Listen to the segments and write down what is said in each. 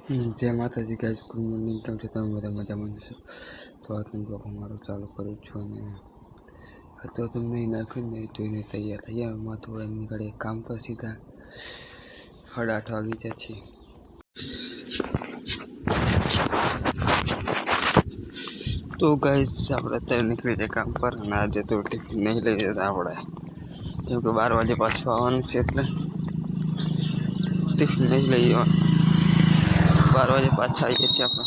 जय माता जी guys, good morning. केम छो તમે બધા મજામાં છો? તો આજનો બ્લોગ અમારો ચાલુ કરું છું અને તો તમને નાખ્યું ને જોઈને તૈયાર થઈ ગયા. એમાં થોડા નીકળે કામ પર સીધા 8:30 વાગી જાય છે. તો ગાઈસ આપણે અત્યારે નીકળી જાય કામ પર અને આજે તો ટિફિન નહીં લઈ જતા આપણે, કેમ કે 12 વાગે પાછું આવવાનું છે એટલે ટિફિન નહીં લઈ જવાનું. 12 વાગે પાછા આવીએ છીએ આપણે.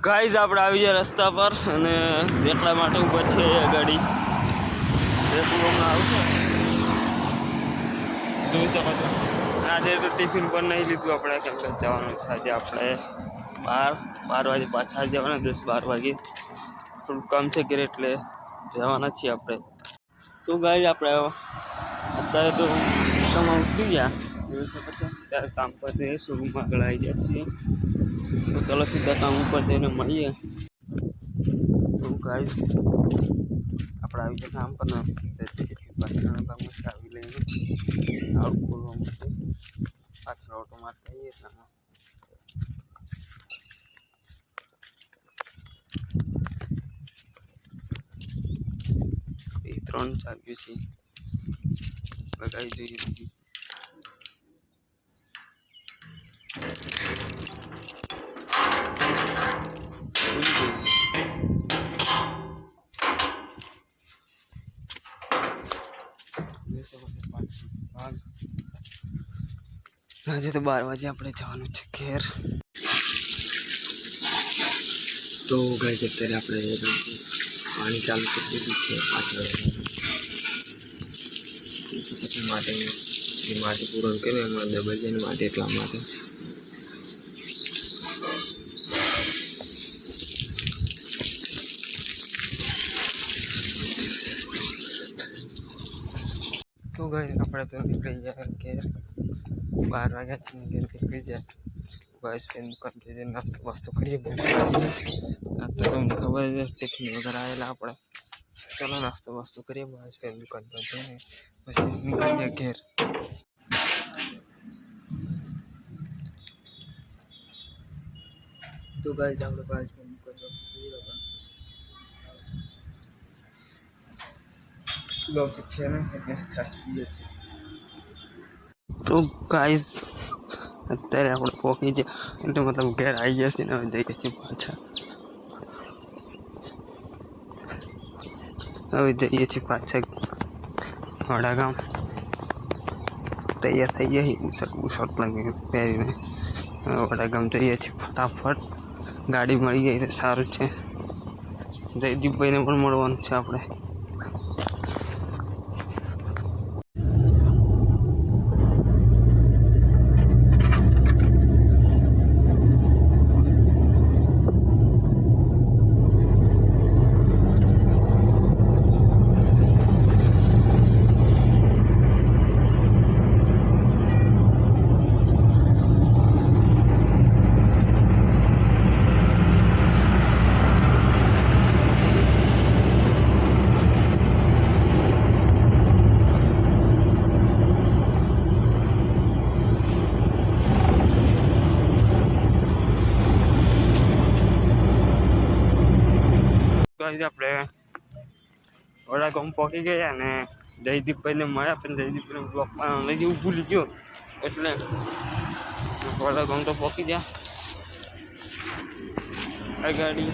ગાઈસ આપણે આવી ગયા રસ્તા પર અને દેખડા માટે ઉપર છે ગાડી. દેખું હમણાં આવશે જોઈ શકો છો. આજે તો ટિફિન પણ નહીં લીધું આપણે, કેમ કે જવાનું છે આજે આપણે 12 વાગે પાછા આવી જવાના. 10-12 વાગે થોડું કામ છે ઘરે એટલે જવાના છીએ આપણે. તો ગાઈસ આપણે અત્યારે તો કામ ઉતરી ગયા જોઈ શકો છો. ત્યારે કામ પર જઈએ, શોરૂમમાં આગળ આવી ગયા છીએ. તો ચાલો સીધા કામ ઉપર જઈને મળીએ. તો ગાઈસ આપણે આવી ગયા કામ પર સીધા જઈએ પાછળ કામમાં ચાવી લઈને આવું ખોલવાનું છે. પાછળ ઓટો મારતા આવીએ એટલામાં એ 3 ચાવીઓ છે લગાવી જોઈએ. આજે તો 12 વાગે આપણે જવાનું છે ઘેર. તો ગાઈસ અત્યારે આપણે પાણી ચાલુ કરી દીધું છે પાછળ માટે પૂરણ કર્યું એમાં ડબલ જઈને માટે એટલા માટે. તો ગાઈસ આપણે તો નીકળી જાય ઘેર. 12 વાગ્યા છે ઘેર નીકળી જાય. બસ ફેન દુકાન પર જઈને નાસ્તો વાસ્તો કરીએ. તો તમને ખબર છે ટિફિન વગર આવેલા આપણે. ચાલો નાસ્તો વાસ્તો કરીએ બસ ફેન દુકાન પર જઈને પછી નીકળી જાય ઘેર. તો ગાઈસ આપણે બસ ફેન દુકાન પર લોક છે ને એટલે છાસ પીએ છે. તો ગાઈસ અત્યારે આપણે પહોંચી જાય એટલે મતલબ ઘેર આવી ગયા છે ને હવે જઈએ છીએ પાછા. હવે જઈએ છીએ પાછા વડાગામ. તૈયાર થઈ ગયા બુશર્ટ લાગી પહેરીને વડાગામ જઈએ છીએ ફટાફટ. ગાડી મળી ગઈ તો સારું છે. જયદીપભાઈને પણ મળવાનું છે આપણે. આપણે વડાગામ પહોંચી ગયા અને જયદીપભાઈને મળ્યા પણ જયદીપભાઈને બ્લોક લઈ જવું ભૂલી ગયો એટલે વડાગામ તો પહોંચી ગયા. આ ગાડી